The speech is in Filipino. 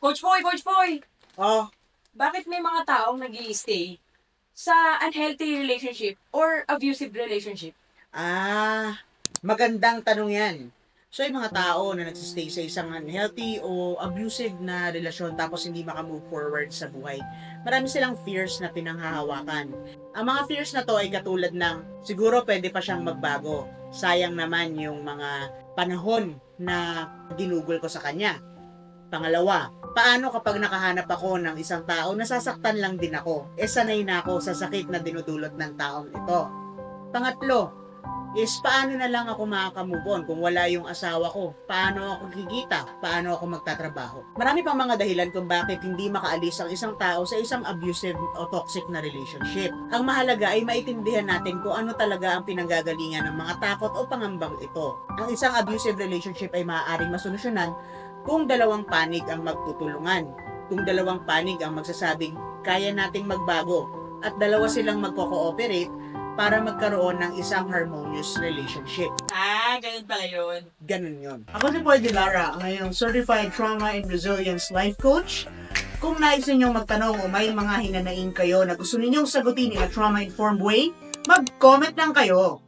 Coach Boy! Oh, Bakit may mga taong nag-i-stay sa unhealthy relationship or abusive relationship? magandang tanong yan. So, yung mga tao na nagsistay sa isang unhealthy o abusive na relasyon tapos hindi makamove forward sa buhay, marami silang fears na pinanghahawakan. Ang mga fears na to ay katulad ng, siguro pwede pa siyang magbago. Sayang naman yung mga panahon na ginugol ko sa kanya. Pangalawa, paano kapag nakahanap ako ng isang tao, nasasaktan lang din ako? Sanay na ako sa sakit na dinudulot ng taong ito. Pangatlo, is paano na lang ako makaka-move on kung wala yung asawa ko? Paano ako kikita? Paano ako magtatrabaho? Marami pang mga dahilan kung bakit hindi makaalis ang isang tao sa isang abusive o toxic na relationship. Ang mahalaga ay maintindihan natin kung ano talaga ang pinanggagalingan ng mga takot o pangambang ito. Ang isang abusive relationship ay maaaring masolusyonan kung dalawang panig ang magtutulungan. Kung dalawang panig ang magsasabing kaya nating magbago at dalawa silang magko-cooperate para magkaroon ng isang harmonious relationship. Ganun pala yun. Ganun yun. Ako si Paul Dilara, ngayong Certified Trauma and Resilience Life Coach. Kung nais ninyong magtanong o may mga hinanaing kayo na gusto ninyong sagutin in a trauma-informed way, mag-comment lang kayo.